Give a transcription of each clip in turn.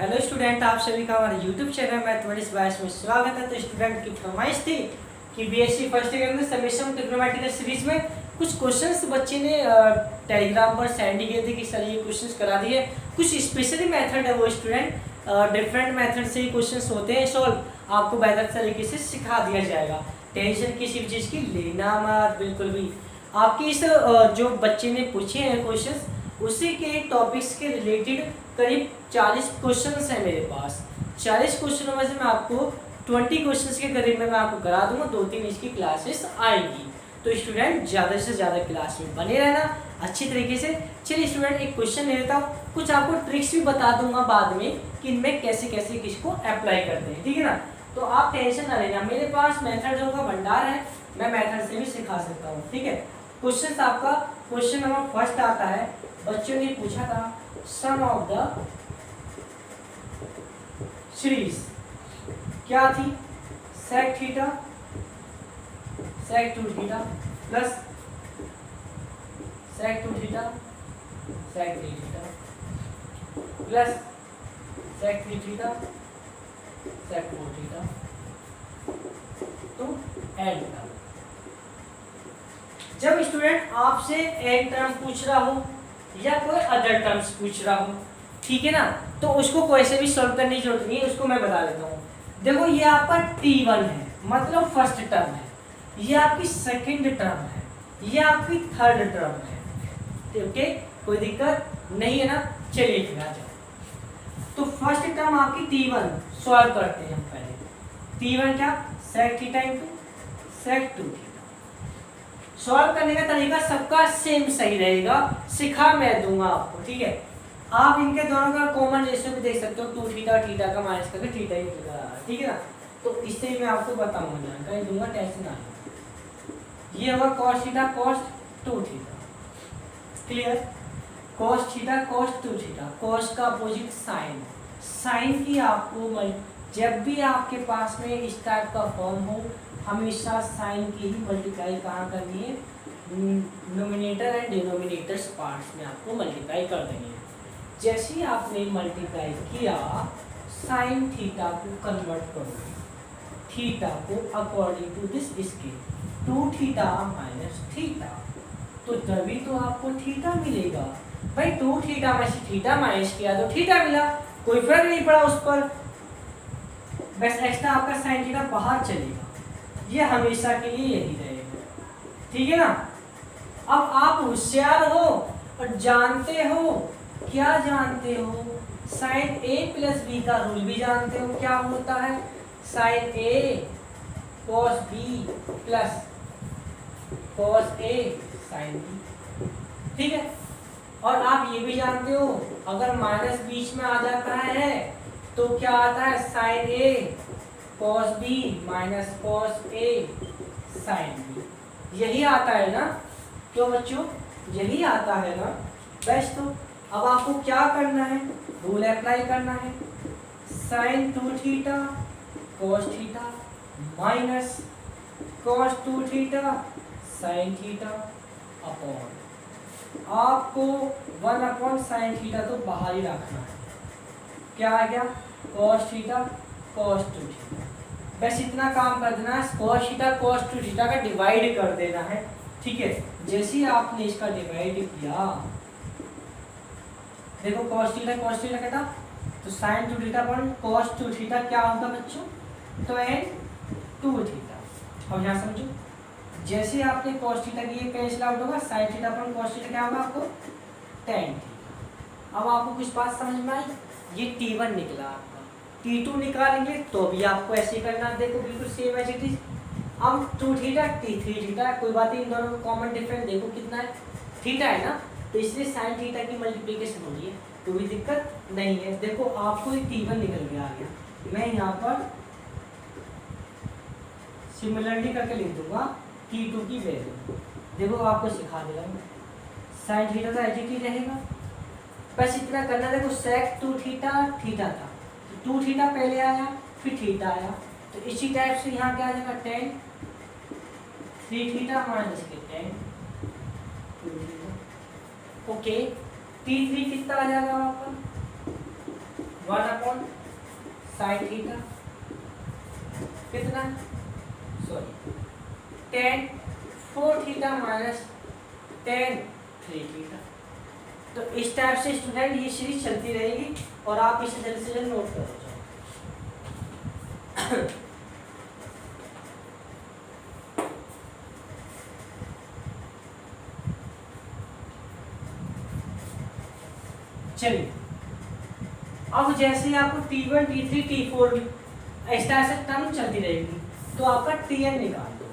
Hello student, आप सभी का हमारे यूट्यूब चैनल मैथमेटिक्स बायस में स्वागत है। तो स्टूडेंट की फरमाइश थी कि बीएससी फर्स्ट ईयर में समेशन ट्रिग्नोमेट्रिक सीरीज में कुछ क्वेश्चंस बच्चे ने टेलीग्राम पर सेंड किए थे कि सर ये क्वेश्चंस करा दिए। कुछ स्पेशली मेथड है वो स्टूडेंट डिफरेंट मेथड से क्वेश्चंस होते हैं सॉल्व आपको बेहतर तरीके से सिखा दिया जाएगा। टेंशन किसी भी चीज़ की लेना मत बिल्कुल भी। आपकी इस जो बच्चे ने पूछे हैं क्वेश्चंस उसी के टॉपिक्स के रिलेटेड करीब 40 क्वेश्चंस हैं मेरे पास। 40 क्वेश्चनों में से मैं आपको 20 क्वेश्चंस के करीब में मैं आपको करा दूंगा। 2-3 इसकी क्लासेस आएंगी, तो स्टूडेंट ज़्यादा से ज़्यादा क्लास में बने रहना अच्छी तरीके से। चलिए स्टूडेंट एक क्वेश्चन ले लेता हूँ, कुछ आपको ट्रिक्स भी बता दूंगा बाद में कि इनमें कैसे कैसे किसको अप्लाई करते हैं, ठीक है ना। तो आप टेंशन ना लेना, मेरे पास मेथडों का भंडार है, मैं मेथड से भी सिखा सकता हूँ, ठीक है। क्वेश्चन आपका क्वेश्चन नंबर फर्स्ट आता है, बच्चों ने पूछा था सम ऑफ द सीरीज क्या थी, sec theta sec 2 theta plus sec 2 theta sec 3 theta plus sec 3 theta sec 4 theta. तो एंड टर्म, जब स्टूडेंट आपसे एंड टर्म पूछ रहा हो या कोई अदर टर्म्स पूछ रहा हो, ठीक है ना, तो उसको कोई से भी सॉल्व करने की जरूरत नहीं है, उसको मैं बता देता हूँ। देखो ये आपका T1 है, मतलब फर्स्ट टर्म है, ये आपकी सेकंड टर्म है, ये आपकी थर्ड टर्म है, ओके, कोई दिक्कत नहीं है ना। चलिए फिर आ जाओ। तो फर्स्ट टर्म आपकी T1 सॉल्व करते हैं हम पहले। T1 क्या, sec theta into sec 2 theta. Solve करने का तरीका सबका सेम सही रहेगा, सिखा मैं दूंगा आपको, ठीक है। आप इनके दोनों का कॉमन रेशियो भी देख सकते हो, 2 थीटा थीटा का माइनस करके थीटा ही निकल रहा है, ठीक है ना। तो इससे मैं आपको बताऊंगा, जानकारी दूंगा, टेंशन ना लो। ये होगा cos theta cos 2 theta, clear. cos theta cos 2 theta, cos का अपोजिट साइन, साइन की आपको जब भी आपके पास में इस टाइप का फॉर्म हो हमेशा साइन की ही मल्टीप्लाई कहाँ करनी है, नोमिनेटर एंड डिनोमिनेटर्स पार्ट्स में आपको मल्टीप्लाई कर देनी है। जैसे ही आपने मल्टीप्लाई किया साइन थीटा को कन्वर्ट करोगे, थीटा को according to this scale 2 theta minus theta, तो तभी तो आपको थीटा मिलेगा। भाई 2 थीटा में से थीटा माइनस किया तो थीटा मिला, कोई फर्क नहीं पड़ा उस पर, बस एक्स्ट्रा आपका साइन थीटा बाहर चलेगा, ये हमेशा के लिए यही रहेगा, ठीक है ना। अब आप होशियार हो और जानते हो, क्या जानते हो, साइन ए प्लस बी का रूल भी जानते हो, क्या होता है, sign A cos B plus cos A sine B, ठीक है। और आप ये भी जानते हो अगर माइनस बीच में आ जाता है तो क्या आता है, sign A cos B minus cos A sine B, यही आता है ना। क्यों बच्चों, यही आता है ना। बस तो अब आपको क्या करना है, रूल अप्लाई करना है, sine 2 theta cos theta minus cos 2 theta sine theta upon, आपको 1 अपॉन साइन थीटा तो बाहर ही रखना है, क्या आ गया, कॉस थीटा कॉस 2 थीटा। बस इतना काम कर देना है, कॉस थीटा कॉस 2 थीटा का डिवाइड कर देना है, ठीक है। जैसे ही आपने इसका डिवाइड किया, देखो cos थीटा कटा, तो sin 2 theta upon cos 2 theta क्या होगा बच्चों, तो n 2 थीटा। अब यहाँ समझो, जैसे आपने cos थीटा की ये कैंसिल आउट होगा, sin theta upon cos theta क्या होगा आपको, tan थीटा। अब आपको कुछ बात समझ में आई, ये T1 निकला आपका, T2 निकालेंगे तो भी आपको ऐसे करना, देखो बिल्कुल सेम एज इट इज। अब 2 थीटा T3 थीटा, कोई बात नहीं, इन दोनों का कॉमन डिफरेंस देखो कितना है, थीटा है ना, तो इसलिए साइन थीटा की मल्टीप्लिकेशन हो रही है, कोई दिक्कत नहीं है। देखो आपको एक T1 निकल के आ गया, मैं यहाँ पर सिमिलरली करके लिख दूंगा T2 की वैल्यू, देखो आपको सिखा दे रहा हूँ, साइन थीटा तो एज इट ही रहेगा, बस इतना करना। देखो sec 2 थीटा थीटा था, 2 थीटा पहले आया फिर थीटा आया, तो इसी टाइप से यहाँ क्या आ जाएगा, tan 3 थीटा माइनस के tan 2 थीटा, ओके। T3 कितना आ जाएगा वहाँ पर, 1/sin थीटा कितना, sorry tan 4 theta minus tan 3 theta. तो इस टाइप से स्टूडेंट ये सीरीज चलती रहेगी और आप इसे जल्द से जल्द नोट करो। चलिए अब जैसे आपको T1 T3 T4 इस तरह से टर्म चलती रहेगी तो आपका Tn निकाल दो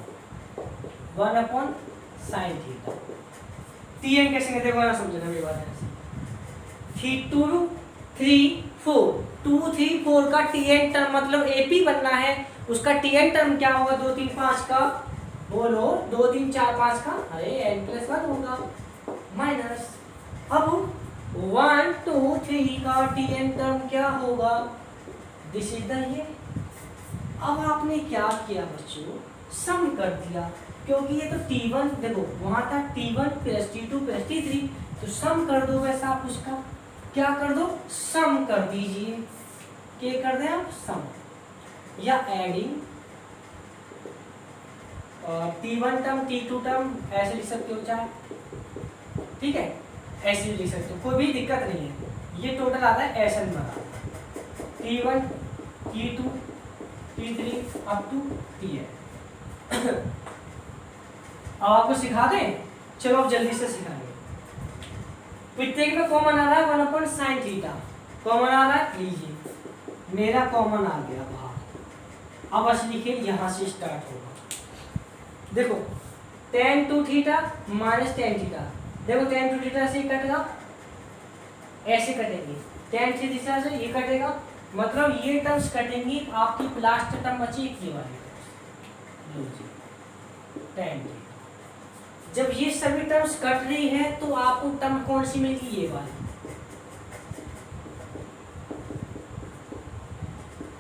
1/sin थीटा। Tn कैसे कहते हैं समझना मेरी बात है। 2 3 4 2 3 4 का Tn टर्म मतलब AP बनना है, उसका Tn टर्म क्या होगा 2 3 5 का, बोलो 2 3 4 5 का, अरे n+1 होगा माइनस। अब 1 2 3 का Tn टर्म क्या होगा, दिस इज द ये। अब आपने क्या किया बच्चों, सम कर दिया, क्योंकि ये तो T1 देखो वहां था T1 + T2 + T3, तो सम कर दो वैसा आप उसका क्या कर दो, सम कर दीजिए। क्या कर दें आप, सम या adding T1 term T2 term ऐसे लिख सकते हो चाहे, ठीक है ऐसे लिख सकते हो, कोई भी दिक्कत नहीं है। ये टोटल आता है ऐसा बना T1 T2 T3 up to Tn। अब आपको सिखा दें, चलो अब जल्दी से सिखाएंगे। प्रत्येक में कॉमन आ रहा है 1/sin थीटा, कॉमन आ रहा है, लीजिए मेरा कॉमन आ गया बाहर। अब बस लिखिए यहाँ से स्टार्ट होगा, देखो tan 2 theta minus tan theta, देखो tan 2 थीटा से कटेगा, ऐसे कटेंगे, tan 3 थीटा से ये कटेगा, मतलब ये टर्म्स कटेंगी, आपकी लास्ट टर्म बची ये वाली tan थीटा। जब ये सभी टर्म्स कट रही है तो आपको टर्म कौन सी मिलेगी, ये वाली,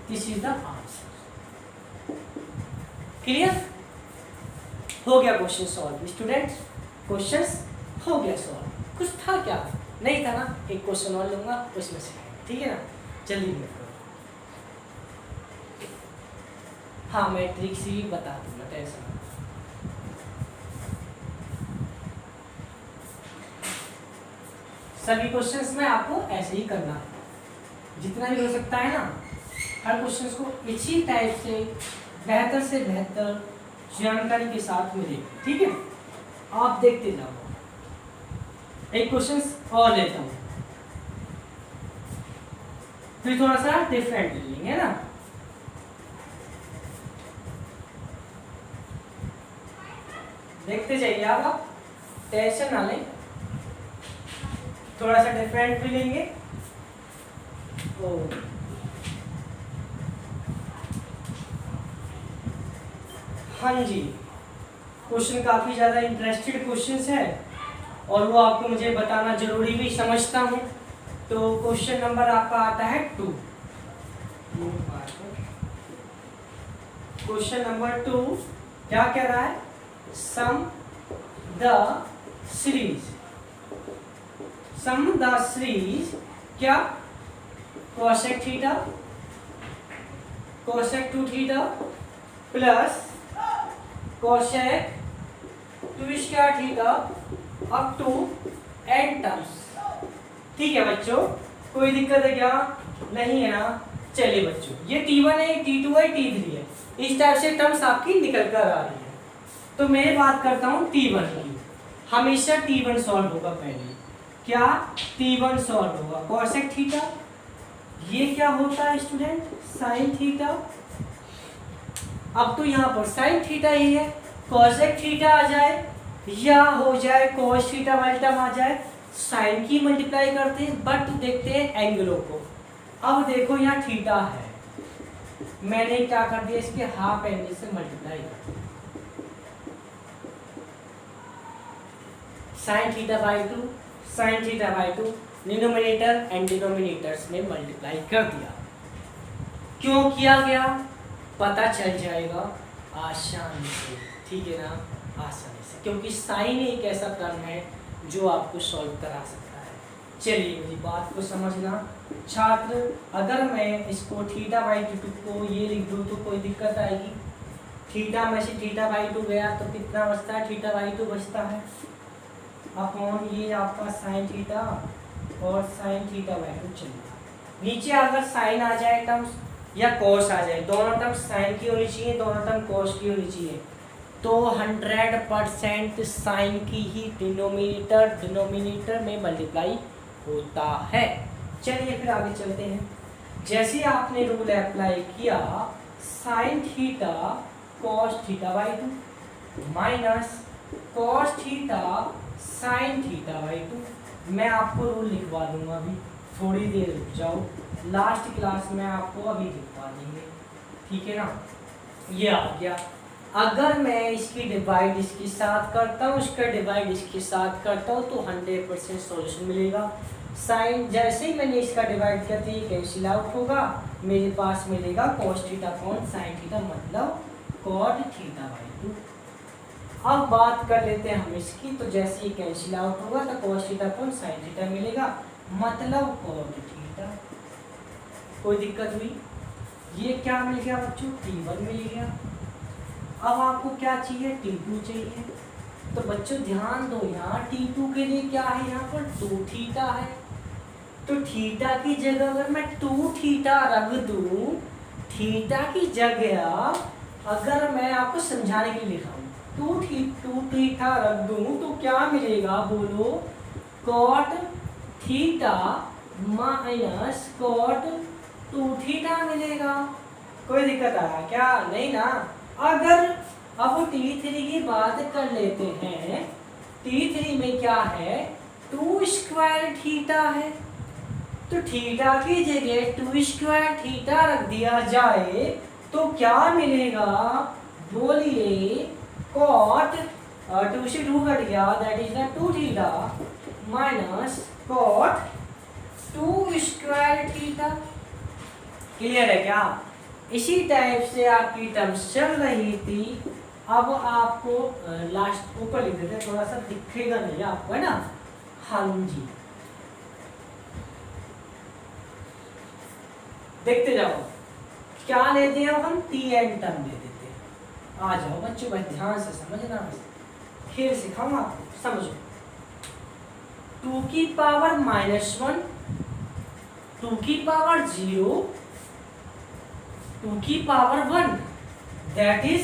this is the answer. Clear हो गया क्वेश्चन सॉल्व स्टूडेंट्स, क्वेश्चंस हो गया सॉल्व। कुछ था क्या, नहीं था ना, एक क्वेश्चन और लूंगा उसमें से, ठीक है ना, जल्दी में करो। हाँ मैं ट्रिक से भी बता दूंगा, टेंशन। सभी क्वेश्चंस में आपको ऐसे ही करना है, जितना भी हो सकता है ना, हर क्वेश्चंस को इसी टाइप से बेहतर जानकारी के साथ मिलेगी, ठीक है। आप देखते जाओ। एक क्वेश्चंस और लेता हूँ, फिर थोड़ा सा डिफरेंट ले लेंगे ना। देखते जाइए आप टेंशन ना लें, थोड़ा सा डिफरेंट भी लेंगे। हाँ जी, क्वेश्चन काफी ज्यादा इंटरेस्टेड क्वेश्चंस है और वो आपको मुझे बताना जरूरी भी समझता हूँ। तो क्वेश्चन नंबर आपका आता है 2। क्वेश्चन नंबर 2 क्या कह रहा है, सम द सीरीज क्या, cosec theta cosec 2 theta plus cosec 2 square theta up to n terms. ठीक है बच्चों, कोई दिक्कत है क्या, नहीं है ना। चलिए बच्चों, ये T1 है, T2 है, T3 है, इस टाइप से टर्म्स आपकी निकल कर आ रही है। तो मैं बात करता हूँ T1 की, हमेशा T1 सॉल्व होगा पहले। क्या T1 सॉल्व होगा, cosec थीटा, ये क्या होता है स्टूडेंट, sin थीटा। अब तो यहाँ पर sin थीटा ही है, cosec थीटा आ जाए या हो जाए cos थीटा वाली टर्म आ जाए, sin की मल्टीप्लाई करते हैं, बट देखते हैं एंगलों को। अब देखो यहाँ थीटा है, मैंने क्या कर दिया, इसके हाफ एंगल से मल्टीप्लाई कर दिया, sin theta by 2 sin theta by 2, denominator and denominators में मल्टीप्लाई कर दिया। क्यों किया गया पता चल जाएगा आसानी से, ठीक है ना, आसानी से, क्योंकि साइन एक ऐसा टर्म है जो आपको सॉल्व करा सकता है। चलिए मेरी बात को समझना छात्र, अगर मैं इसको थीटा बाई टू को ये लिख दूँ तो कोई दिक्कत आएगी? थीटा में से थीटा बाई टू गया तो कितना बचता है? थीटा बाई टू बचता है अपॉन ये आपका साइन थीटा और साइन थीटा बाई टू चलेगा। नीचे अगर साइन आ जाए टर्म्स या कॉस आ जाए, दोनों टर्म्स साइन की होनी चाहिए, दोनों टर्म कॉस की होनी चाहिए, तो 100% साइन की ही डिनोमिनेटर में मल्टीप्लाई होता है। चलिए फिर आगे चलते हैं। जैसे आपने रूल अप्लाई किया sine theta cos theta by two minus cos theta sine theta by two, मैं आपको रूल लिखवा दूंगा अभी, थोड़ी देर रुक जाओ, लास्ट क्लास में आपको अभी लिखवा देंगे, ठीक है ना। ये आ गया। अगर मैं इसकी डिवाइड इसके साथ करता हूँ, इसका डिवाइड इसके साथ करता हूँ तो 100% सॉल्यूशन मिलेगा। साइन जैसे ही मैंने इसका डिवाइड करते ही कैंसिल आउट होगा, मेरे पास मिलेगा cos theta upon sine theta, मतलब कॉट थीटा बाई टू। अब बात कर लेते हैं हम इसकी, तो जैसे ही कैंसिल आउट होगा तो cos theta upon sine theta मिलेगा, मतलब कॉट थीटा। कोई दिक्कत हुई? ये क्या मिल गया बच्चों? T1 मिल गया। अब आपको क्या चाहिए? T2 चाहिए। तो बच्चों ध्यान दो, यहाँ T2 के लिए क्या है? यहाँ पर 2 थीटा है, तो थीटा की जगह अगर मैं 2 थीटा रख दूं, थीटा की जगह अगर मैं आपको समझाने के लिए लिखा हूँ 2 थीटा रख दूं तो क्या मिलेगा बोलो? Cot theta minus cot 2 theta मिलेगा। कोई दिक्कत आ रहा है क्या? नहीं ना। अगर अब T3 की बात कर लेते हैं, T3 में क्या है? 2 स्क्वायर थीटा है, तो थीटा की जगह 2 स्क्वायर थीटा रख दिया जाए तो क्या मिलेगा बोलिए? कॉट 2 से 2 कट गया, that is the 2 theta minus cot 2 square theta. Clear है क्या? इसी टाइप से आपकी टर्म्स चल रही थी। अब आपको लास्ट ऊपर लिख देते, थोड़ा सा दिखेगा नहीं आपको, है ना। हाँ जी, देखते जाओ क्या लेते हैं हम? Tn टर्म ले देते हैं। आ जाओ बच्चों, बस ध्यान से समझना, फिर सिखाऊंगा आपको, समझो। 2 की पावर -1, 2 की पावर 0, 2 की पावर 1, दैट इज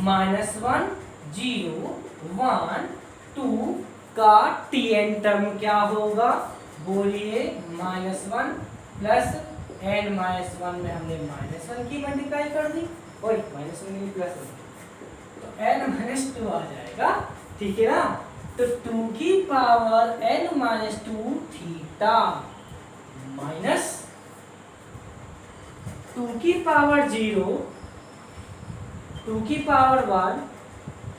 -1 0 1 2 का Tn टर्म क्या होगा बोलिए? -1 प्लस n-1 में हमने -1 की मल्टीप्लाई कर दी, और -1 की प्लस, तो n-2 आ जाएगा, ठीक है ना। तो 2 की पावर n-2 थीटा माइनस 2 की पावर 0, 2 की पावर 1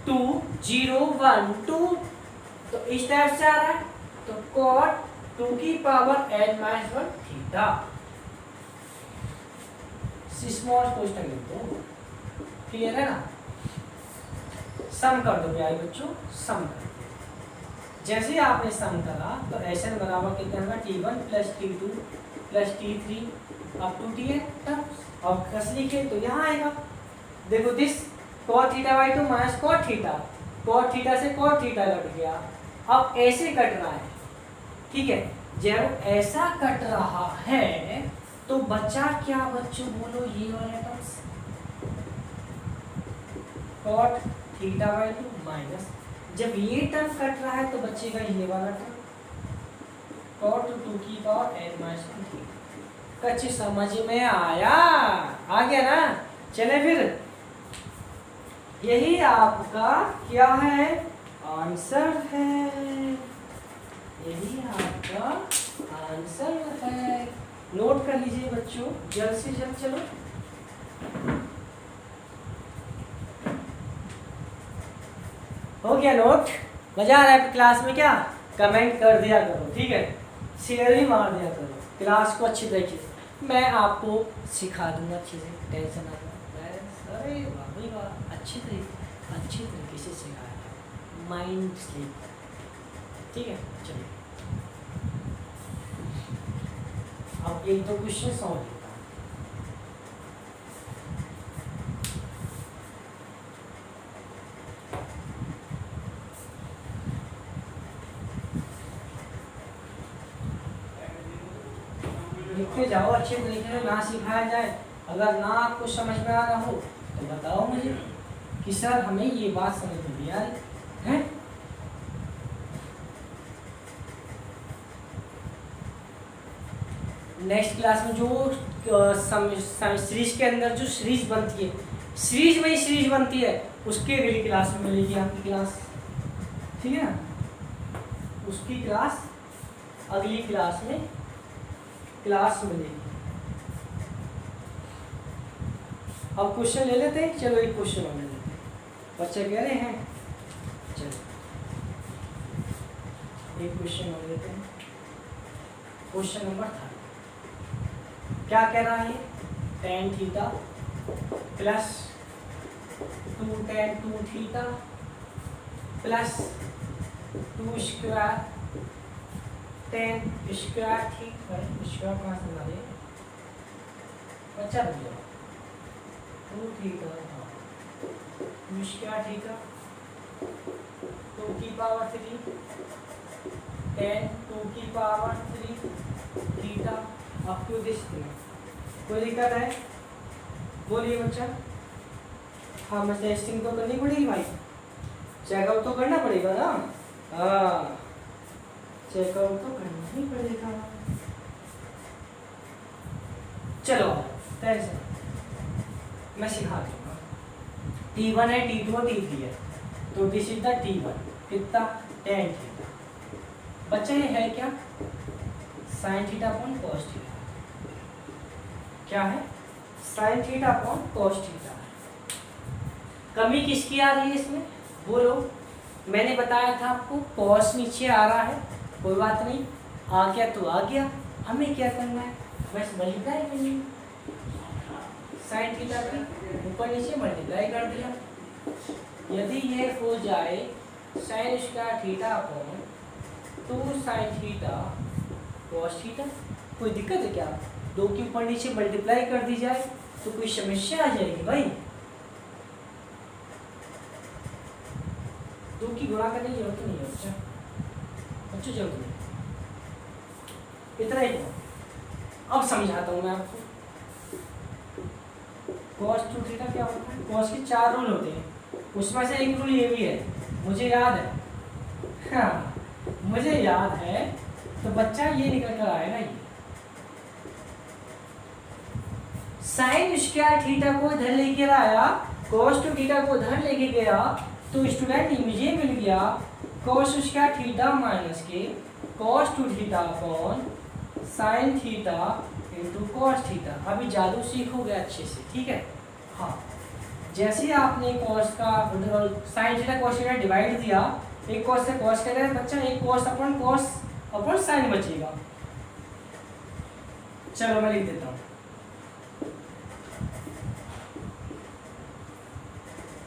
2 0 1 2, तो इस टाइप से आ रहा है, तो कॉट 2 की power n-1 theta. Small question लिख दो, क्लियर है ना। सम कर दो प्यारे बच्चों, सम कर दो। जैसे ही आपने सम करा तो Sn बराबर कितना होगा? T1 plus T2 plus T3 up to Tn, और कस लिखे तो यहाँ आएगा। देखो this cot theta by 2 minus cot theta, cot theta से cot थीटा कट गया, अब ऐसे कट रहा है, ठीक है। जब ऐसा कट रहा है तो बचा क्या बच्चों बोलो? ये वाला terms cot theta by 2 minus, जब ये टर्म कट रहा है तो बचेगा ये वाला टर्म cot 2 की पावर n-2 थीटा। कच्ची समझ में आया? आ गया ना। चले फिर, यही आपका क्या है? आंसर है, यही आपका आंसर है। नोट कर लीजिए बच्चों, जल्द से जल्द। चलो हो गया नोट? मजा आ रहा है क्लास में क्या? कमेंट कर दिया करो, ठीक है, शेयर भी मार दिया करो, क्लास को अच्छी तरीके से मैं आपको सिखा दूंगा अच्छे से, टेंशन ना लो। अरे वाह वाह, अच्छी तरीके से सिखाया, माइंड स्लीप, ठीक है। चलिए। अब एक दो क्वेश्चन सॉल्व करता हूँ। लिखते जाओ अच्छे तरीके से, ना सिखाया जाए। अगर ना आपको समझ में आ रहा हो तो बताओ मुझे कि सर हमें ये बात समझ में नहीं आ रही है। नेक्स्ट क्लास में जो सीरीज के अंदर जो सीरीज बनती है, सीरीज में ही सीरीज बनती है, उसके अगली क्लास में मिलेगी आपकी क्लास, ठीक है ना। उसकी क्लास अगली क्लास में क्लास मिलेगी। अब क्वेश्चन ले लेते हैं, चलो एक क्वेश्चन और ले लेते हैं, बच्चे कह रहे हैं। चलो एक क्वेश्चन और लेते हैं, क्वेश्चन नंबर 3 क्या कह रहा है? tan theta plus 2 tan 2 theta plus 2 square tan square theta, square कहाँ से ला रहे हैं बच्चा, भैया 2 थीटा 2 स्क्वायर थीटा 2 की पावर 3 tan 2 की power 3 theta up to this thing. कोई दिक्कत है? बोलिए बच्चा। हाँ मैं टेस्टिंग तो करनी पड़ेगी भाई, चेकआउट तो करना पड़ेगा ना। हाँ चेकआउट तो करना ही पड़ेगा। चलो टेंशन मैं सिखा दूंगा। T1 है, T2 और T3 है, तो दिस इज द T1 कितना tan थीटा। बच्चा ये है क्या? sin theta upon cos theta. क्या है? sin theta upon cos theta. कमी किसकी आ रही है इसमें बोलो? मैंने बताया था आपको cos नीचे आ रहा है, कोई बात नहीं, आ गया तो आ गया, हमें क्या करना है बस मल्टीप्लाई करनी है। sin थीटा की ऊपर नीचे मल्टीप्लाई कर दिया। यदि ये हो जाए sin square theta upon 2 sin theta cos theta, कोई दिक्कत है क्या? 2 के ऊपर नीचे मल्टीप्लाई कर दी जाए तो कोई समस्या आ जाएगी भाई? 2 की गुणा करने की जरूरत नहीं है बच्चा, बच्चों जरूरत नहीं, इतना ही तो। अब समझाता हूँ मैं आपको। cos 2 थीटा क्या होता है? cos के 4 रूल होते हैं, उसमें से एक रूल ये भी है, मुझे याद है। हाँ मुझे याद है, तो बच्चा ये निकल कर आएगा, ये साइन स्क्वायर थीटा को इधर लेके आया, cos 2 थीटा को इधर लेके गया, तो स्टूडेंट मुझे मिल गया cos स्क्वायर थीटा माइनस के cos 2 theta upon sine theta into cos theta. अभी जादू सीखोगे अच्छे से, ठीक है। हाँ जैसे ही आपने cos का sine theta cos theta divide दिया, एक cos से cos करेगा बच्चा, एक cos अपॉन साइन बचेगा। चलो मैं लिख देता हूँ।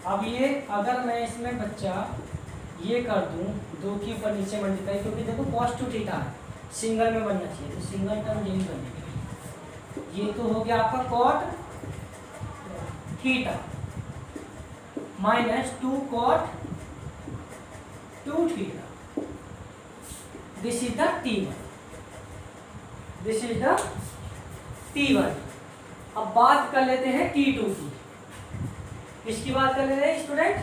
अब ये अगर मैं इसमें बच्चा ये कर दूं 2 के ऊपर नीचे मल्टीप्लाई, क्योंकि देखो cos 2 थीटा है, सिंगल में बनना चाहिए, तो सिंगल टर्म यही बनेगी। ये तो हो गया आपका cot theta minus 2 cot 2 theta, this is the T1, this is the T1। अब बात कर लेते हैं T2 की। किसकी बात कर रहे हैं स्टूडेंट?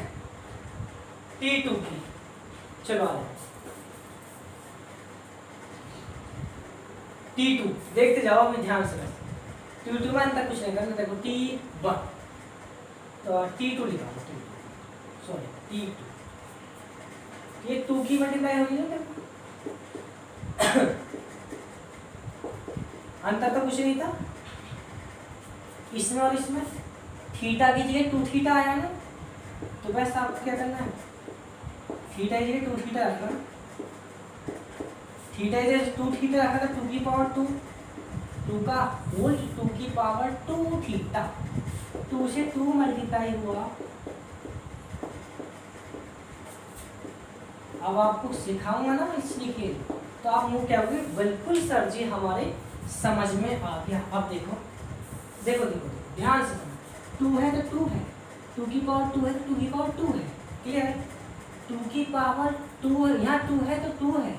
T2 की। चलो आ जाओ T2 देखते जाओ, अभी ध्यान से। T2 में अंतर कुछ नहीं करना, देखो T1 तो T2 लिखा, सॉरी T2, ये 2 की मल्टीप्लाई होगी ना, अंतर तो कुछ नहीं था इसमें और इसमें। थीटा की जगह 2 थीटा आया ना, तो बस आपको क्या करना है, थीटा की जगह 2 थीटा रखना, थीटा की जगह 2 थीटा रखा था, 2 की पावर 2, 2 का होल 2 की पावर 2 थीटा, 2 से 2 मल्टीप्लाई हुआ। अब आपको सिखाऊंगा ना इसलिए, तो आप मुँह क्या होगे, बिल्कुल सर जी हमारे समझ में आ गया। अब देखो देखो देखो ध्यान से समझो, 2 है तो 2 है, 2 की पावर 2 है तो 2 की पावर 2 है। क्लियर है? 2 की पावर 2 है, यहाँ 2 है तो 2 है,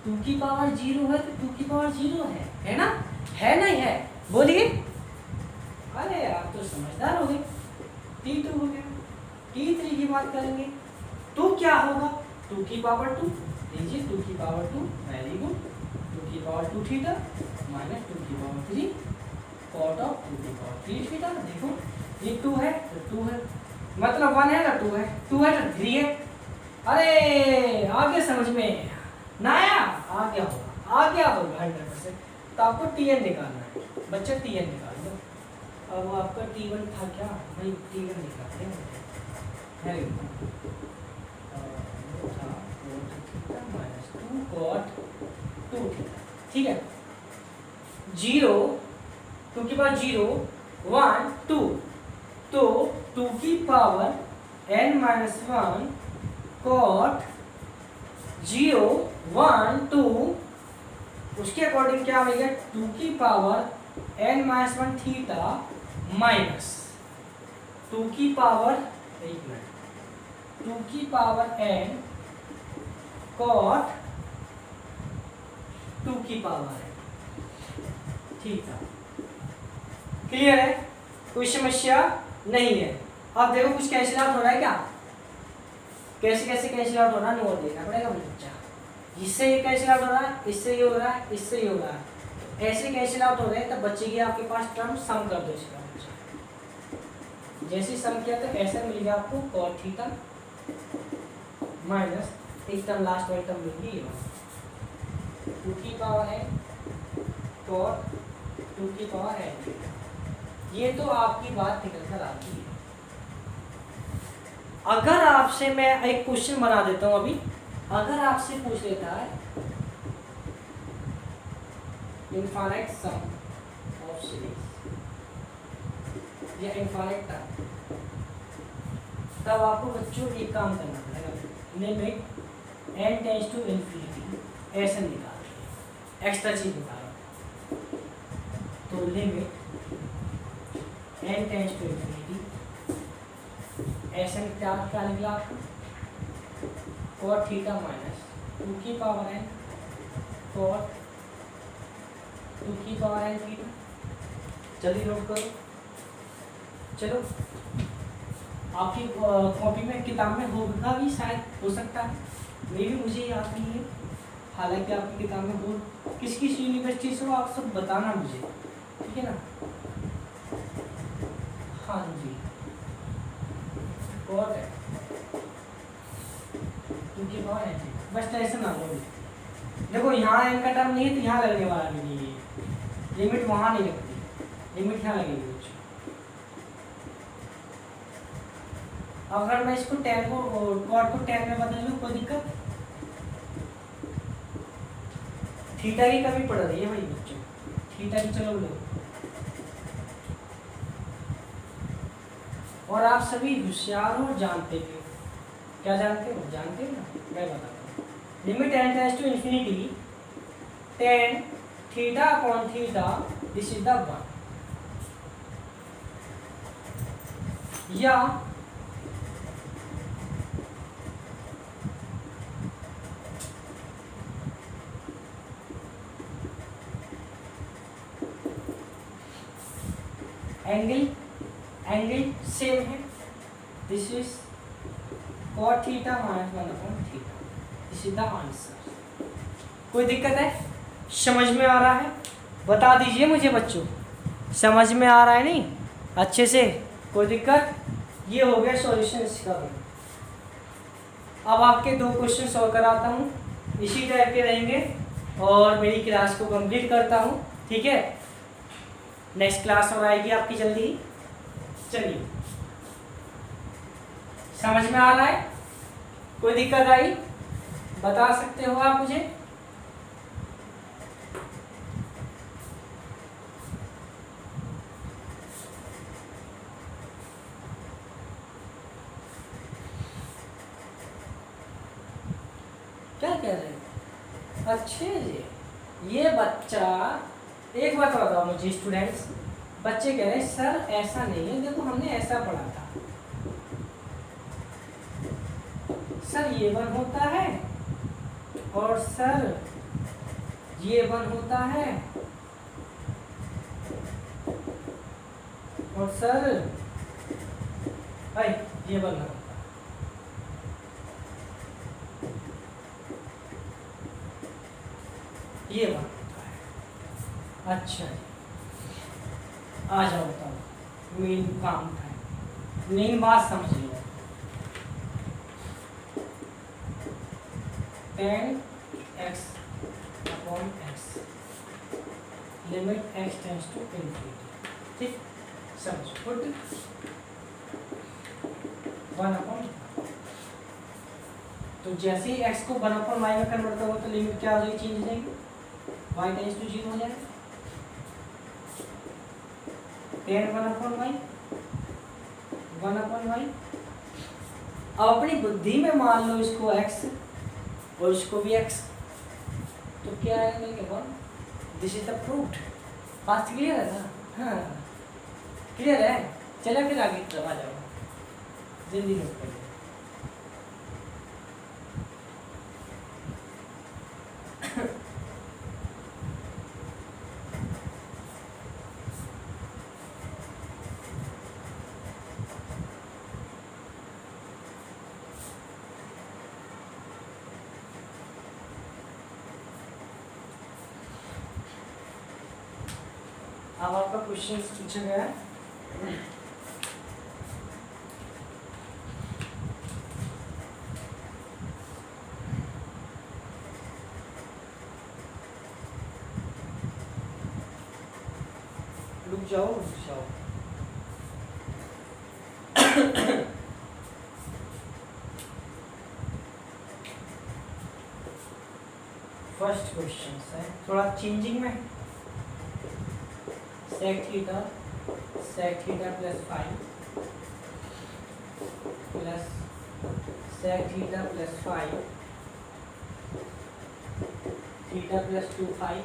2 की पावर 0 है तो 2 की पावर 0 है ना? है नहीं है? बोलिए। अरे आप तो समझदार हो गए। T2 हो गया। T3 की बात करेंगे तो क्या होगा? 2 की पावर 2, लीजिए 2 की पावर 2, वेरी गुड, 2 की पावर 2 थीटा माइनस 2 की पावर 3 कॉट ऑफ 2 की पावर 3 थीटा। देखो ये 2 है तो 2 है, मतलब 1 है तो 2 है, 2 है तो 3 है। अरे आगे समझ में ना आया? आ गया होगा, आ गया होगा 100%। तो आपको Tn निकालना है बच्चे, Tn निकाल दो। अब आपका T1 था क्या भाई? T1 निकालते हैं, वेरी गुड, वो था माइनस 2 कॉट 2 थीटा। ठीक है, 0 2 की पावर 0 1 2, तो 2 की पावर n माइनस 1 कॉट 0 1 2, उसके अकॉर्डिंग क्या मिलेगा? 2 की power n minus 1 theta minus 2 की पावर, एक मिनट, 2 की पावर n कॉट 2 की पावर n थीटा। क्लियर है? कोई समस्या नहीं है। अब देखो कुछ कैंसिल आउट हो रहा है क्या? कैसे कैसे कैंसिल आउट हो रहा है नोट देखना पड़ेगा मुझे बच्चा। इससे ये कैंसिल आउट हो रहा है, इससे ये हो रहा है, इससे ये हो रहा है, ऐसे कैंसिल आउट हो रहे हैं। तब बचेगी आपके पास टर्म, सम कर दो इसका बच्चा। जैसे सम किया तो ऐसा मिल गया आपको कॉट थीटा माइनस एक टर्म लास्ट वाली टर्म मिल गई 2 की पावर है कॉट 2 की पावर है। ये तो आपकी बात निकल कर आती है। अगर आपसे मैं एक क्वेश्चन बना देता हूं अभी, अगर आपसे पूछ लेता है इनफाइनाइट सम ऑफ सीरीज या इनफाइनाइट टर्म, तब आपको बच्चों एक काम करना पड़ेगा, limit n tends to infinity ऐसे निकाल एक्स्ट्रा चीज निकालो। तो limit n tends to infinity ऐसे क्या निकला आपको? कॉट थीटा माइनस 2 की पावर n कॉट 2 की पावर n थीटा। जल्दी नोट करो। चलो आपकी कॉपी में किताब में होगा भी, शायद हो सकता है, मे भी मुझे याद नहीं है। हालांकि आपकी किताब में हो, किस किस यूनिवर्सिटी से हो आप सब बताना मुझे, ठीक है ना? हाँ जी, कॉट है 2 की पावर n थीटा, बस टेंशन ना लो। देखो यहाँ n का टर्म नहीं है तो यहाँ लगने वाला भी नहीं है, लिमिट वहाँ नहीं लगती, लिमिट यहाँ लगेगी बच्चों। अगर मैं इसको tan को कॉट को tan में बदल लूँ कोई दिक्कत? थीटा की कमी पड़ रही है भाई बच्चों, थीटा की चलो लो। और आप सभी होशियार हो, जानते भी हो। क्या जानते हो? जानते हो ना, मैं बताता हूँ। Limit n tends to infinity tan theta upon theta, this is the 1, या एंगल सेम है, this is cot theta minus 1 upon theta, this is the answer. कोई दिक्कत है? समझ में आ रहा है? बता दीजिए मुझे बच्चों, समझ में आ रहा है नहीं अच्छे से? कोई दिक्कत? ये हो गया सॉल्यूशन इसका भी। अब आपके 2 क्वेश्चन सॉल्व कराता हूँ, इसी टाइप के रहेंगे और मेरी क्लास को कंप्लीट करता हूँ, ठीक है? नेक्स्ट क्लास और आएगी आपकी जल्दी ही। चलिए, समझ में आ रहा है? कोई दिक्कत आई बता सकते हो आप मुझे? क्या कह रहे हैं? अच्छे जी, ये बच्चा एक बात बताओ मुझे स्टूडेंट्स, बच्चे कह रहे हैं सर ऐसा नहीं है, देखो हमने ऐसा पढ़ा था, सर ये 1 होता है और सर ये 1 होता है और सर भाई ये 1 होता है। ये 1 होता है। अच्छा जी, आ जाओ बताओ मेन काम है, मेन बात समझ लो। 10x upon x limit x tends to infinity, ठीक समझो। गुड, 1 अपॉन, तो जैसे ही x को 1 अपॉन y में कन्वर्ट करो तो लिमिट क्या हो जाएगी, चेंज हो जाएगी, y टेंड्स टू 0 हो जाएगा। 10 1 अपॉन y, 1 अपॉन y। अब अपनी बुद्धि में मान लो इसको x और इसको भी x, तो क्या है मिलके 1। This is the proof. Fast clear है ना? हाँ क्लियर है। चलो फिर आगे की तरफ आ जाओ, जल्दी नोट कर लो। अब आपका क्वेश्चन पूछा गया है, रुक जाओ। फर्स्ट क्वेश्चन है थोड़ा चेंजिंग में, sec theta plus 5 plus sec theta plus 5 theta plus 2 5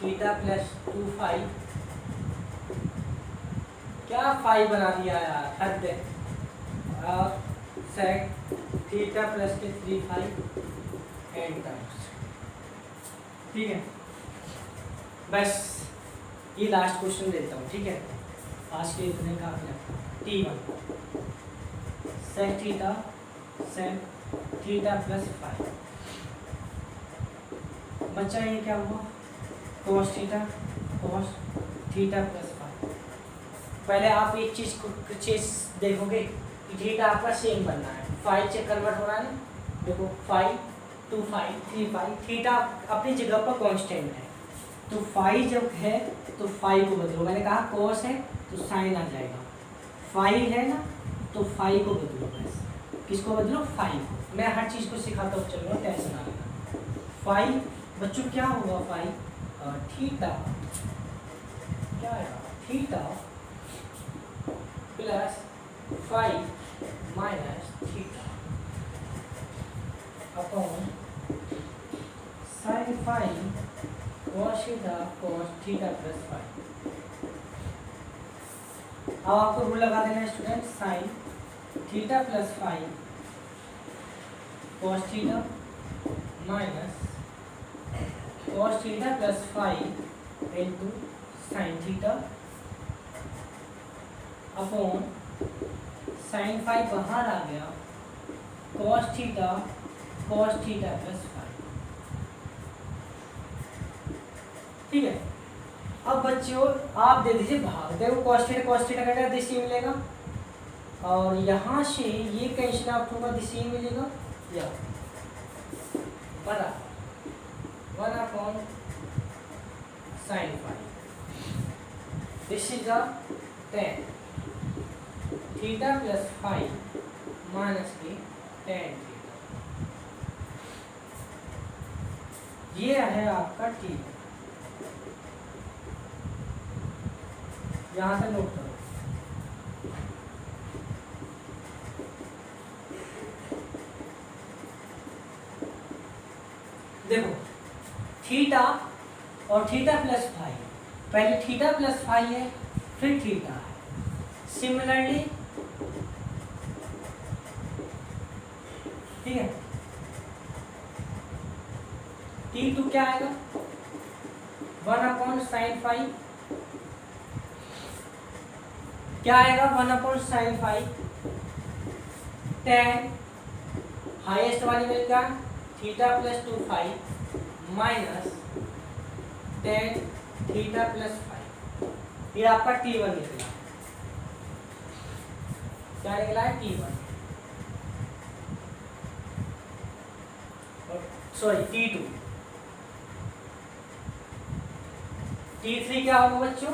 theta plus 2 5, क्या 5 बना दिया यार, हद है। और sec थीटा प्लस के 3 5 एंड टाइम्स, ठीक है। बस ये लास्ट क्वेश्चन देता हूँ, ठीक है, आज के इतने काफी लगता है। T1 sec थीटा प्लस 5, बच्चा ये क्या हुआ, cos थीटा प्लस 5। पहले आप एक चीज देखोगे कि थीटा आपका सेम बनना है, 5 से कन्वर्ट हो रहा है ना, देखो 5 2 5 3 5, थीटा अपनी जगह पर कांस्टेंट है, तो 5 जब है तो 5 को बदलो। मैंने कहा cos है तो sin आ जाएगा, 5 है ना तो 5 को बदलो, बस किसको बदलो, 5 को। मैं हर चीज़ को सिखाता हूँ, चलो टेंशन ना लेना। 5 बच्चों क्या होगा, 5 थीटा क्या है, theta plus 5 minus theta upon sin 5 cos theta plus 5। अब आपको रूल लगा देना है student, sin theta plus 5 cos theta minus cos theta plus 5 into sin theta upon sin 5 बाहर आ गया, cos थीटा प्लस 5, ठीक है। अब बच्चों आप दे दीजिए भाग, देखो cos थीटा का दिस ये मिलेगा, और यहाँ से ये कैंसिल आउट होगा, दिस ये मिलेगा, या बराबर 1 upon sin 5, this is a 10 theta plus 5 minus के 10 थीटा, ये है आपका t। यहाँ से नोट करो, देखो थीटा और थीटा प्लस फाई, पहले थीटा प्लस फाई है फिर थीटा है। सिमिलरली ठीक है, T2 क्या आएगा 1/sin फाई, क्या आएगा 1/sin फाई, tan हाईएस्ट वाली वैल्यू क्या theta plus 2 phi minus tan theta plus phi, ये आपका T1 निकला। क्या निकला है T1, सॉरी T2। T3 क्या होगा बच्चों,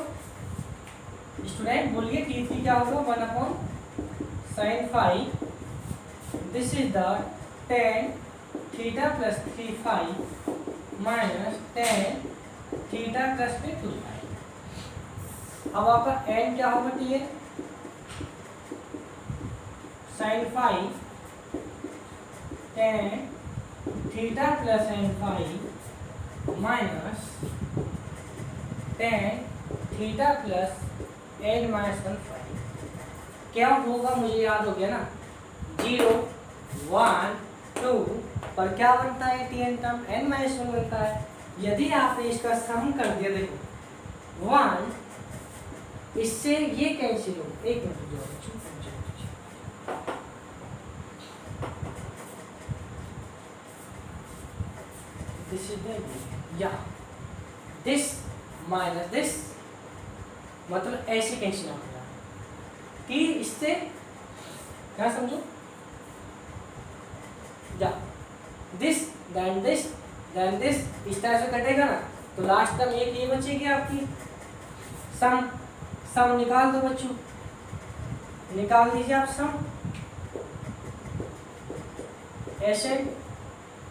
स्टूडेंट बोलिए T3 क्या होगा 1/sin phi, this is the tan theta plus 3 phi minus tan theta plus 2 phi. अब आपका n क्या होगा Tn sin phi tan theta plus n phi minus tan theta plus n minus 1 phi. क्या होगा मुझे याद हो गया ना, 0 1 2 पर क्या बनता है Tn टर्म n माइनस 1 बनता है। यदि आपने इसका सम कर दिया, देखो 1 इससे ये कैंसिल हो, एक मिनट जो दिस इज या दिस माइनस दिस, मतलब ऐसे कैंसिल हो गया कि इससे क्या समझो, या this then this then this, इस तरह से कटेगा ना, तो लास्ट टर्म एक ये बचेगी आपकी सम। सम निकाल दो बच्चों, निकाल दीजिए आप सम, ऐसे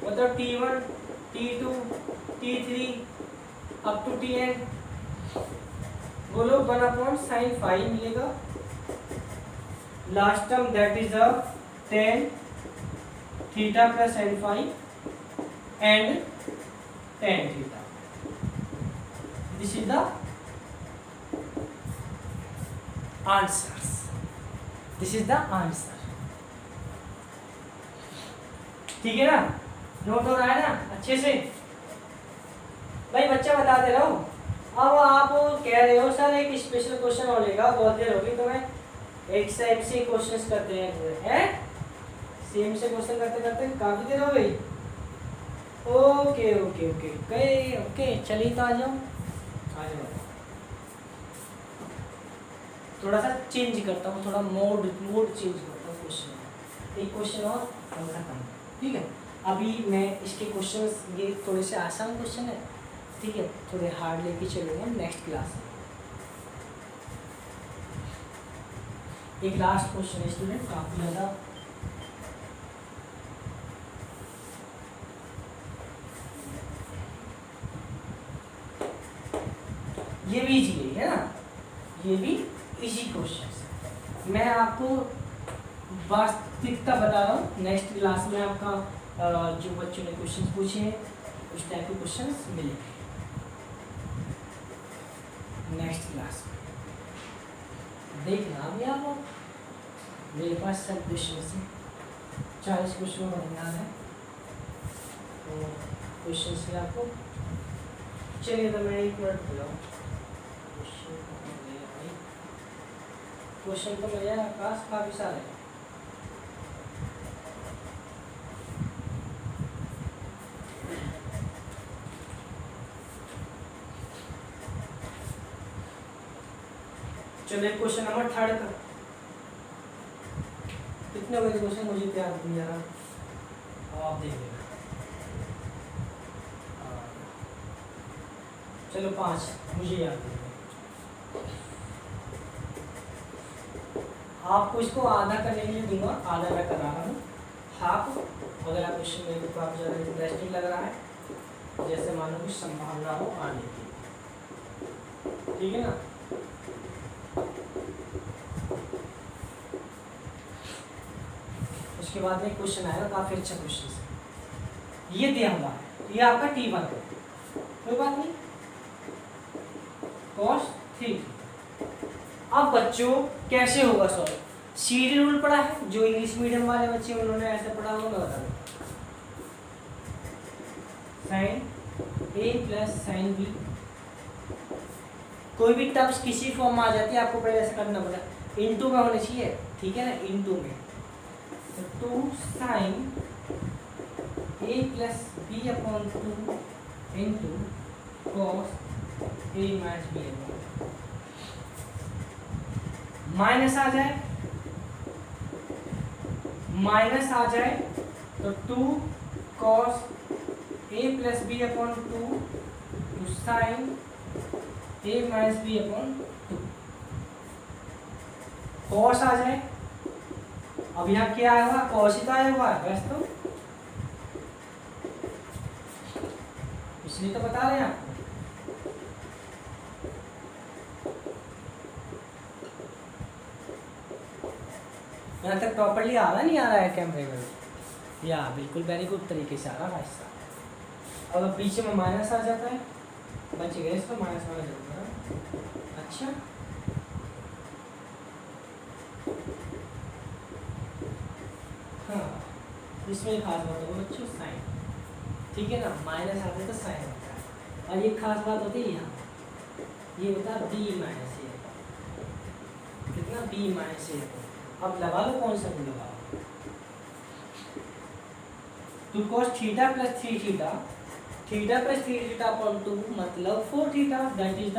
मतलब T1 T2 T3 up to Tn, बोलो 1/sin फाई मिलेगा, last term that is a tan theta plus n phi and tan theta, this is the answers, this is the answer. ठीक है ना, नोट हो रहा है ना अच्छे से भाई, बच्चा बता दे रहा हूँ। अब आप कह रहे हो सर एक स्पेशल क्वेश्चन और लेगा, बहुत देर होगी तुम्हें एक सेम से क्वेश्चंस करते हैं सेम से क्वेश्चन करते करते काफी देर हो गई। Okay okay okay okay okay चलिए तो आ जाओ, आ जाओ। थोड़ा सा चेंज करता हूँ, थोड़ा मोड चेंज करता हूँ क्वेश्चन, एक क्वेश्चन और खत्म। ठीक है, अभी मैं इसके क्वेश्चंस ये थोड़े से आसान क्वेश्चन है, ठीक है, थोड़े हार्ड लेके चलेंगे नेक्स्ट क्लास में। एक लास्ट क्वेश्चन है स्टूडेंट, काफी ज़्यादा ये भी इजी है ना, ये भी इजी क्वेश्चन है। मैं आपको वास्तविकता बता रहा हूँ, नेक्स्ट क्लास में आपका जो बच्चों ने क्वेश्चन पूछे हैं उस टाइप के क्वेश्चंस मिलेंगे नेक्स्ट क्लास में। देखना अभी आप मेरे पास सब क्वेश्चन से 40 क्वेश्चन बढ़िया है, तो क्वेश्चन से आपको चलिए तो मैं एक मिनट बुलाऊँ। क्वेश्चन तो मेरे पास काफ़ी सारे हैं। चलिए क्वेश्चन नंबर 3 का कितने बजे क्वेश्चन मुझे याद नहीं आ रहा, आप देख लेना। चलो 5 मुझे याद नहीं, आपको इसको आधा करने के लिए दूंगा, आधा मैं कर रहा हूँ हाफ। अगला क्वेश्चन मेरे को काफ़ी ज़्यादा इंटरेस्टिंग लग रहा है, जैसे मानो कुछ संभावना हो आने की, ठीक है ना। उसके बाद में क्वेश्चन आएगा, काफ़ी अच्छा क्वेश्चन है, ये दिया हुआ है, ये आपका T1 है, कोई बात नहीं, cos 3। अब बच्चों कैसे होगा सॉल्व? सीडी रूल पढ़ा है, जो इंग्लिश मीडियम वाले बच्चे उन्होंने ऐसे पढ़ा होगा, मैं बता दूं। Sign A plus sine B, कोई भी टर्म्स किसी फॉर्म में आ जाती है, आपको पहले ऐसा करना पड़ेगा, इनटू में होनी चाहिए, ठीक है ना, इनटू में। तो 2 sine A plus B upon 2 into cos A minus B upon, minus आ जाए, माइनस आ जाए तो 2 cos A plus B upon 2 two sine A minus B upon 2, cos आ जाए। अब यहाँ क्या आया हुआ? कॉस ही तो आया हुआ है, बस तो इसलिए तो बता रहे हैं आपको। यहाँ तक प्रॉपर्ली आ रहा नहीं आ रहा है कैमरे में? या बिल्कुल वेरी गुड तरीके से आ रहा है हिस्सा। अब पीछे में माइनस आ जाता है, बच गए इसको, माइनस माइनस होगा। अच्छा हाँ, इसमें खास बात होगा बच्चों साइन, ठीक है ना, माइनस आते तो साइन होता है। और ये खास बात होती है यहाँ, ये होता है बी माइनस ए, कितना बी माइनस ए। अब लगा लो कौन सा रूल लगाओ, two cos theta plus 3 theta, theta plus 3 theta upon 2 मतलब 4 theta, that is the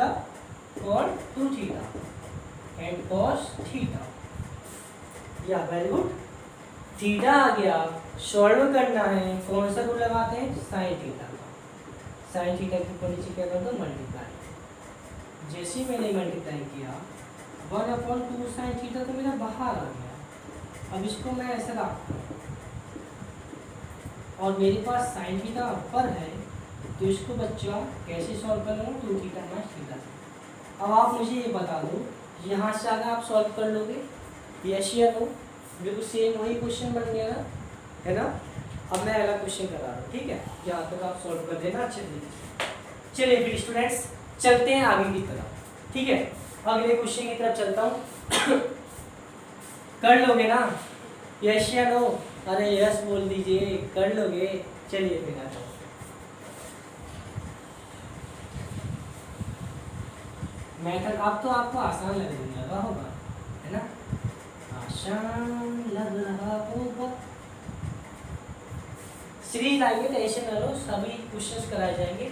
cot 2 theta and cos theta. या वेरी गुड, थीटा आ गया, सॉल्व करना है, कौन सा रूल लगाते हैं? साइन थीटा का। साइन थीटा के ऊपर नीचे क्या कर दो? मल्टीप्लाई। जैसे ही मैंने मल्टीप्लाई किया 1/2 साइन थीटा तो मेरा बाहर आ गया। अब इसको मैं ऐसा रखता हूँ और मेरे पास साइन थीटा ऊपर है, तो इसको बच्चा कैसे सॉल्व कर लूँगा? 2 थीटा माइनस थीटा से। अब आप मुझे ये बता दो, यहाँ से आगे आप सॉल्व कर लोगे? यस या नो? बिल्कुल सेम वही क्वेश्चन बन गया ना, है ना। अब मैं अगला क्वेश्चन करा रहा हूँ, ठीक है, यहाँ तक आप सॉल्व कर देना अच्छे तरीके से। चलिए फिर स्टूडेंट्स चलते हैं आगे की तरफ, ठीक है, अगले क्वेश्चन की तरफ चलता हूँ। कर लोगे ना? यस या नो? अरे यस बोल दीजिए, कर लोगे? चलिए फिर आता हूँ। मेथड अब तो आपको आसान लगने लगा होगा, है ना, आसान लग रहा होगा। सीरीज आइए, टेंशन न लो, सभी क्वेश्चंस कराए जाएंगे।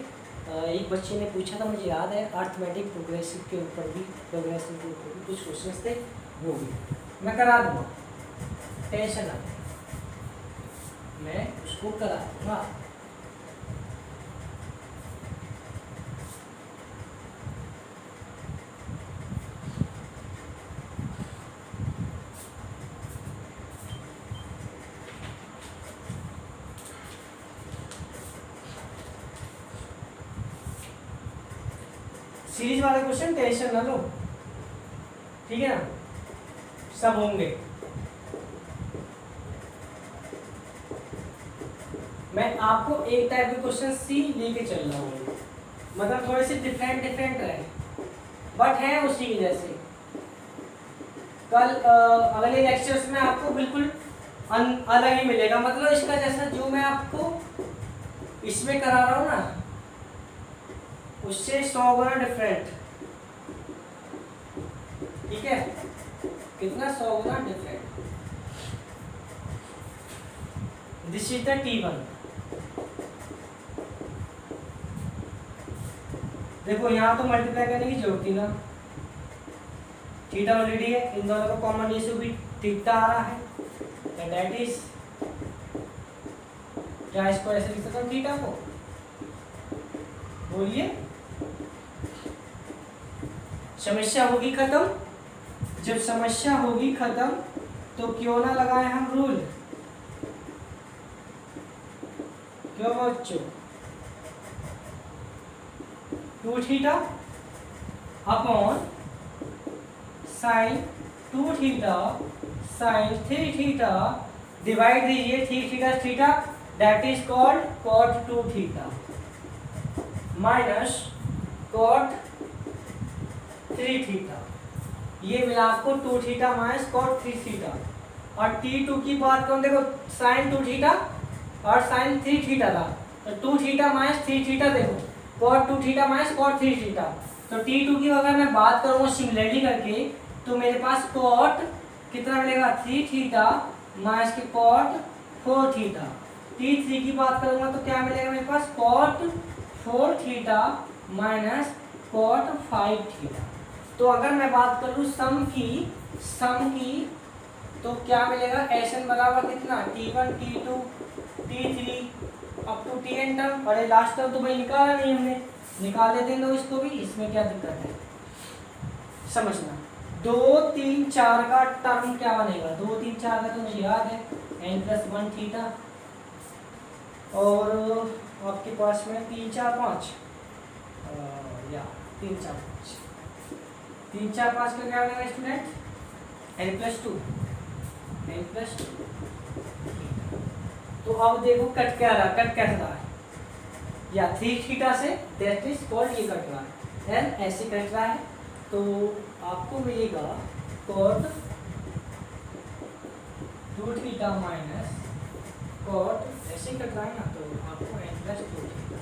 एक बच्चे ने पूछा था, मुझे याद है, अर्थमेटिक प्रोग्रेसिव के ऊपर भी, प्रोग्रेसिव के ऊपर भी कुछ क्वेश्चंस थे, वो भी मैं करा दूँगा, टेंशन ना, मैं उसको करा दूँगा। सीरीज वाले क्वेश्चन टेंशन ना लो, ठीक है ना, सब होंगे। मैं आपको एक टाइप के क्वेश्चन सी लेके चल रहा हूँ, मतलब थोड़े से डिफरेंट रहे, बट है उसी की जैसे। कल अगले लेक्चर्स में आपको बिल्कुल अलग ही मिलेगा, मतलब इसका जैसा जो मैं आपको इसमें करा रहा हूँ ना, उससे 100 गुना डिफरेंट, ठीक है, कितना 100 गुना different. This is the T1। देखो यहाँ तो मल्टीप्लाई करने की जरूरत थी ना, थीटा ऑलरेडी है, इन दोनों को कॉमन ले से भी थीटा आ रहा है, दैट इज, क्या इसको ऐसे लिख सकता हूँ थीटा को? बोलिए, समस्या होगी खत्म। जब समस्या होगी खत्म तो क्यों ना लगाए हम रूल, क्यों बच्चों? 2 theta upon sine 2 theta sine 3 theta, divide दीजिए 3 theta theta, that is called cot 2 theta. Minus cot 3 theta, ये मिला आपको 2 थीटा माइनस कॉट 3 थीटा। और T2 की बात करूँ, देखो साइन 2 थीटा और साइन 3 थीटा था, तो 2 थीटा माइनस 3 थीटा, देखो cot 2 theta minus cot 3 theta. तो T2 की अगर मैं बात करूँगा सिमिलरिटी करके, तो मेरे पास कॉट कितना मिलेगा 3 थीटा माइनस के कॉट 4 थीटा। T3 की बात करूँगा तो क्या मिलेगा मेरे पास cot 4 theta minus cot 5 theta. तो अगर मैं बात करूँ सम की तो क्या मिलेगा, Sn बराबर कितना T1 T2 T3 up to Tn term. और लास्ट टर्म तो भाई निकाला नहीं हमने, निकाल लेते हैं तो इसको भी, इसमें क्या दिक्कत है समझना। 2 3 4 का टर्म क्या बनेगा, 2 3 4 का तो मुझे याद है n+1 थीटा, और आपके पास में 3 4 5 या 3 4 5 3 4 5 का क्या बनेगा स्टूडेंट, n+2 n+2। तो अब देखो कट क्या रहा, कट कैसे रहा है, या 3 theta say that is called, ये कट रहा है, एन ऐसे कट रहा है, तो आपको मिलेगा कॉट 2 थीटा माइनस कॉट, ऐसे कट रहा है ना, तो आपको n+2 थीटा।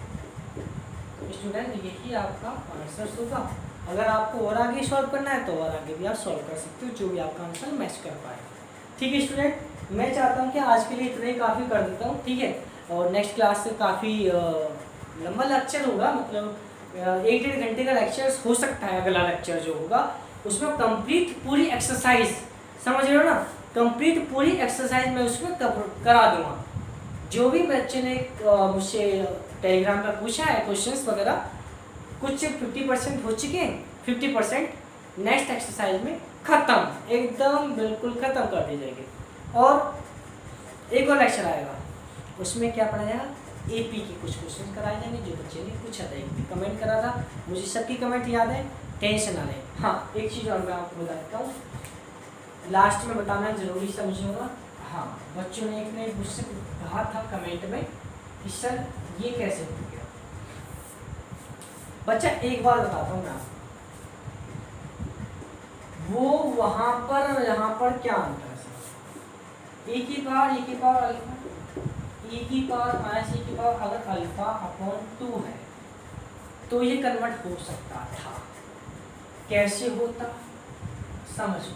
स्टूडेंट यही आपका आंसर होगा। अगर आपको और आगे सॉल्व करना है तो और आगे भी आप सॉल्व कर सकते हो, जो भी आपका आंसर मैच कर पाए। ठीक है स्टूडेंट, मैं चाहता हूँ कि आज के लिए इतना ही काफ़ी कर देता हूँ, ठीक है। और नेक्स्ट क्लास से काफ़ी लंबा लेक्चर होगा, मतलब 1 डेढ़ घंटे का लेक्चर हो सकता है। अगला लेक्चर जो होगा उसमें कंप्लीट पूरी एक्सरसाइज, समझ रहे हो ना, कंप्लीट पूरी एक्सरसाइज मैं उसमें करा दूँगा। जो भी बच्चे ने मुझसे टेलीग्राम पर पूछा है क्वेश्चंस वगैरह, कुछ 50% हो चुके हैं, 50% नेक्स्ट एक्सरसाइज में ख़त्म, एकदम बिल्कुल ख़त्म कर दी जाएगी। और एक और लेक्चर आएगा, उसमें क्या पढ़ा जाएगा, एपी के कुछ क्वेश्चन कराए जाएंगे जो बच्चे ने पूछा था, एक कमेंट करा था, मुझे सबकी कमेंट याद है, टेंशन ना रहे। हाँ एक चीज़ और मैं आपको बता देता हूँ, लास्ट में बताना ज़रूरी समझूंगा। हाँ बच्चों ने एक ने मुझसे कहा था कमेंट में कि सर ये कैसे हो गया। बच्चा एक बार बताता हूँ मैं आपको, वो वहाँ पर और यहाँ पर क्या अंतर है, e की पावर अल्फा, e की पावर माइनस e की पावर अगर अल्फा अपॉन 2 है तो ये कन्वर्ट हो सकता था, कैसे होता समझो।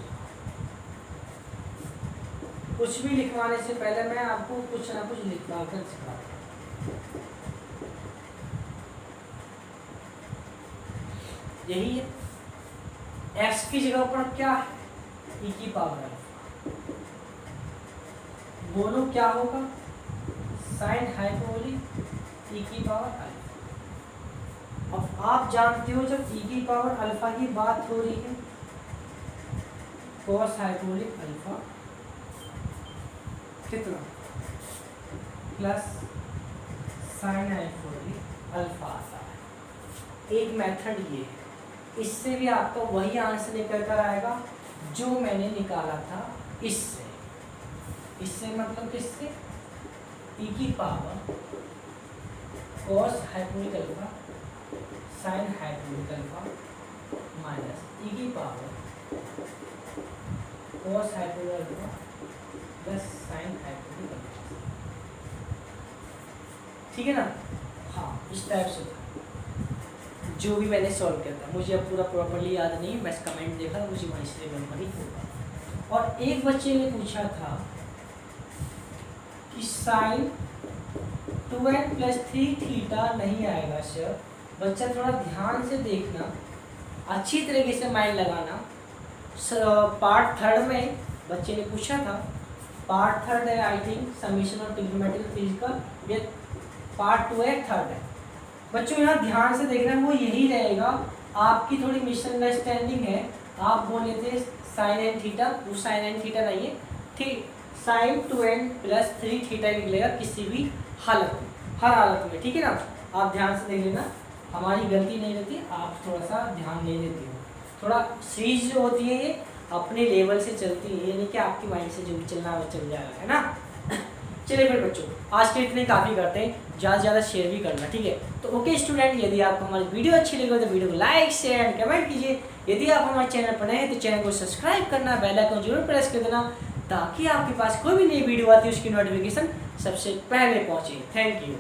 कुछ भी लिखवाने से पहले मैं आपको कुछ ना कुछ लिखवा कर सिखाता हूँ, यही है। x की जगह पर क्या है, e की पावर अल्फा, बोलो क्या होगा, साइन हाइपरबोलिक e की पावर अल्फा। अब आप जानते हो जब e की पावर अल्फा की बात हो रही है, कॉस हाइपरबोलिक अल्फा कितना प्लस साइन हाइपरबोलिक अल्फा आता है। एक मेथड ये है, इससे भी आपका वही आंसर निकल कर आएगा जो मैंने निकाला था इससे। इससे मतलब किससे, e की power cos hyperbolic alpha sine hyperbolic alpha minus e की power cos hyperbolic alpha plus sine hyperbolic alpha. ठीक है ना। हाँ इस टाइप से जो भी मैंने सॉल्व किया था, मुझे अब पूरा प्रॉपर्ली याद नहीं, बस कमेंट देखा मुझे वहीं से मेमोरी होगा। और एक बच्चे ने पूछा था कि साइन 2n + 3 थीटा नहीं आएगा सर। बच्चा थोड़ा ध्यान से देखना, अच्छी तरीके से माइंड लगाना। पार्ट 3 में बच्चे ने पूछा था, पार्ट 3 है I think, summation of trigonometric physical, ये पार्ट 2 है, 3 है। बच्चों यहाँ ध्यान से देखना, वो यही रहेगा। आपकी थोड़ी मिसअंडरस्टैंडिंग है, आप बोले थे साइन n थीटा, वो साइन n थीटा नहीं है, ठीक, साइन 2n + 3 थीटा निकलेगा किसी भी हालत में, हर हालत में, ठीक है ना। आप ध्यान से देख लेना, हमारी गलती नहीं रहती, आप थोड़ा सा ध्यान नहीं देते हो। थोड़ा सीरीज जो होती है ये अपने लेवल से चलती है, ये नहीं कि आपकी माइंड से जो भी चलना है वो चल जाएगा, है ना। चलिए फिर बच्चों, आज के इतने काफ़ी करते हैं, ज़्यादा से ज़्यादा शेयर भी करना, ठीक है। तो ओके स्टूडेंट, यदि आपको हमारी वीडियो अच्छी लगी हो तो वीडियो को लाइक शेयर एंड कमेंट कीजिए। यदि आप हमारे चैनल पर नए हैं तो चैनल को सब्सक्राइब करना, बेल आइकन जरूर प्रेस कर देना, ताकि आपके पास कोई भी नई वीडियो आती है उसकी नोटिफिकेशन सबसे पहले पहुँचे। Thank you.